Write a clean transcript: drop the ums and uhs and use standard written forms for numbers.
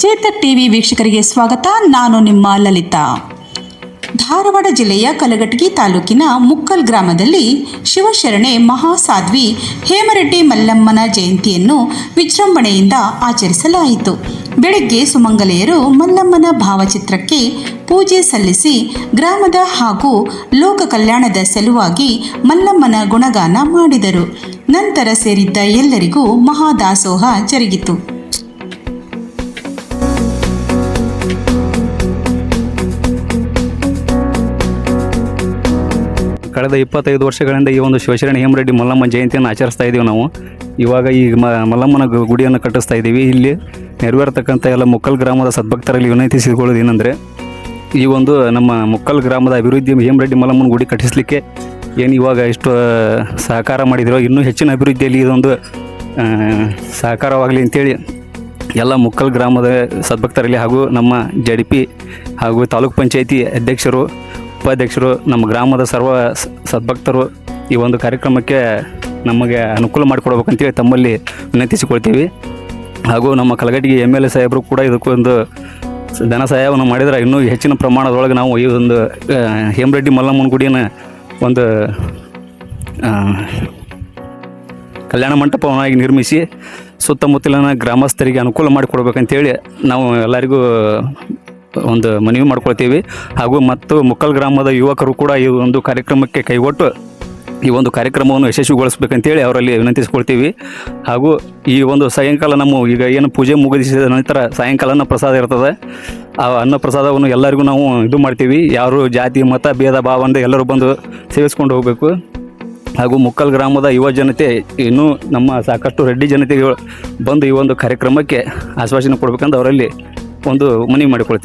Chetak TV ವೀಕ್ಷಕರಿಗೆ ಸ್ವಾಗತ. ನಾನು ನಿಮ್ಮ ಲಲಿತಾ. ಧಾರವಾಡ ಜಿಲ್ಲೆಯ ಕಲಘಟಗಿ ತಾಲೂಕಿನ ಮುಕ್ಕಲ್ ಗ್ರಾಮದಲ್ಲಿ ಶಿವಶರಣೆ ಮಹಾಸಾಧ್ವಿ ಹೇಮರೆಡ್ಡಿ ಮಲ್ಲಮ್ಮನ ಜಯಂತಿಯನ್ನು ವಿಜೃಂಭಣೆಯಿಂದ ಆಚರಿಸಲಾಯಿತು. ಬೆಳಗ್ಗೆ ಸುಮಂಗಲೆಯರು ಮಲ್ಲಮ್ಮನ ಭಾವಚಿತ್ರಕ್ಕೆ ಪೂಜೆ ಸಲ್ಲಿಸಿ ಗ್ರಾಮದ ಹಾಗೂ ಲೋಕ ಕಲ್ಯಾಣದ ಸಲುವಾಗಿ ಮಲ್ಲಮ್ಮನ ಗುಣಗಾನ ಮಾಡಿದರು. ನಂತರ ಸೇರಿದ್ದ ಎಲ್ಲರಿಗೂ ಮಹಾದಾಸೋಹ ಜರುಗಿತು. ಕಳೆದ 25 ವರ್ಷಗಳಿಂದ ಈ ಒಂದು ಶಿವಶರಣೆ ಹೇಮರೆಡ್ಡಿ ಮಲ್ಲಮ್ಮ ಜಯಂತಿಯನ್ನು ಆಚರಿಸ್ತಾ ಇದ್ದೀವಿ ನಾವು. ಇವಾಗ ಈ ಮಲ್ಲಮ್ಮನ ಗುಡಿಯನ್ನು ಕಟ್ಟಿಸ್ತಾ ಇದ್ದೀವಿ. ಇಲ್ಲಿ ನೆರವೇರ್ತಕ್ಕಂಥ ಎಲ್ಲ ಮುಕ್ಕಲ್ ಗ್ರಾಮದ ಸದ್ಭಕ್ತರಲ್ಲಿ ವಿನಂತಿಸಿಕೊಳ್ಳೋದು ಏನಂದರೆ, ಈ ಒಂದು ನಮ್ಮ ಮುಕ್ಕಲ್ ಗ್ರಾಮದ ಅಭಿವೃದ್ಧಿ ಹೇಮರೆಡ್ಡಿ ಮಲ್ಲಮ್ಮನ ಗುಡಿ ಕಟ್ಟಿಸಲಿಕ್ಕೆ ಏನು ಇವಾಗ ಇಷ್ಟು ಸಹಕಾರ ಮಾಡಿದಿರೋ, ಇನ್ನೂ ಹೆಚ್ಚಿನ ಅಭಿವೃದ್ಧಿಯಲ್ಲಿ ಇದೊಂದು ಸಹಕಾರವಾಗಲಿ ಅಂತೇಳಿ ಎಲ್ಲ ಮುಕ್ಕಲ್ ಗ್ರಾಮದ ಸದ್ಭಕ್ತರಲ್ಲಿ ಹಾಗೂ ನಮ್ಮ JDP ಹಾಗೂ ತಾಲೂಕು ಪಂಚಾಯಿತಿ ಅಧ್ಯಕ್ಷರು, ಉಪಾಧ್ಯಕ್ಷರು, ನಮ್ಮ ಗ್ರಾಮದ ಸರ್ವ ಸದ್ಭಕ್ತರು ಈ ಒಂದು ಕಾರ್ಯಕ್ರಮಕ್ಕೆ ನಮಗೆ ಅನುಕೂಲ ಮಾಡಿಕೊಡ್ಬೇಕಂತೇಳಿ ತಮ್ಮಲ್ಲಿ ವಿನಂತಿಸಿಕೊಳ್ತೀವಿ. ಹಾಗೂ ನಮ್ಮ ಕಲಘಟಗಿ MLA ಸಾಹೇಬರು ಕೂಡ ಇದಕ್ಕೊಂದು ಧನ ಸಹಾಯವನ್ನು ಮಾಡಿದರೆ ಇನ್ನೂ ಹೆಚ್ಚಿನ ಪ್ರಮಾಣದೊಳಗೆ ನಾವು ಈ ಒಂದು ಹೇಮರೆಡ್ಡಿ ಮಲ್ಲಮ್ಮನ ಗುಡಿಯನ್ನು ಒಂದು ಕಲ್ಯಾಣ ಮಂಟಪವನ್ನಾಗಿ ನಿರ್ಮಿಸಿ ಸುತ್ತಮುತ್ತಲಿನ ಗ್ರಾಮಸ್ಥರಿಗೆ ಅನುಕೂಲ ಮಾಡಿಕೊಡ್ಬೇಕಂತೇಳಿ ನಾವು ಎಲ್ಲರಿಗೂ ಒಂದು ಮನವಿ ಮಾಡ್ಕೊಳ್ತೀವಿ. ಹಾಗೂ ಮತ್ತು ಮುಕ್ಕಲ್ ಗ್ರಾಮದ ಯುವಕರು ಕೂಡ ಈ ಒಂದು ಕಾರ್ಯಕ್ರಮಕ್ಕೆ ಕೈಗೊಟ್ಟು ಈ ಒಂದು ಕಾರ್ಯಕ್ರಮವನ್ನು ಯಶಸ್ವಿಗೊಳಿಸ್ಬೇಕಂತೇಳಿ ಅವರಲ್ಲಿ ವಿನಂತಿಸ್ಕೊಳ್ತೀವಿ. ಹಾಗೂ ಈ ಒಂದು ಸಾಯಂಕಾಲ ನಮ್ಮ ಈಗ ಏನು ಪೂಜೆ ಮುಗಿಸಿದ ನಂತರ ಸಾಯಂಕಾಲ ಅನ್ನ ಪ್ರಸಾದ ಇರ್ತದೆ. ಆ ಅನ್ನ ಪ್ರಸಾದವನ್ನು ಎಲ್ಲರಿಗೂ ನಾವು ಇದು ಮಾಡ್ತೀವಿ. ಯಾರು ಜಾತಿ ಮತ ಭೇದ ಭಾವ ಅಂದರೆ ಎಲ್ಲರೂ ಬಂದು ಸೇವಿಸ್ಕೊಂಡು ಹೋಗಬೇಕು. ಹಾಗೂ ಮುಕ್ಕಲ್ ಗ್ರಾಮದ ಯುವ ಜನತೆ ಇನ್ನೂ ನಮ್ಮ ಸಾಕಷ್ಟು ರೆಡ್ಡಿ ಜನತೆಗಳು ಬಂದು ಈ ಒಂದು ಕಾರ್ಯಕ್ರಮಕ್ಕೆ ಆಶ್ವಾಸನೆ ಕೊಡಬೇಕಂತ ಅವರಲ್ಲಿ ಒಂದು ಮನವಿ ಮಾಡಿಕೊಳ್ತೀನಿ.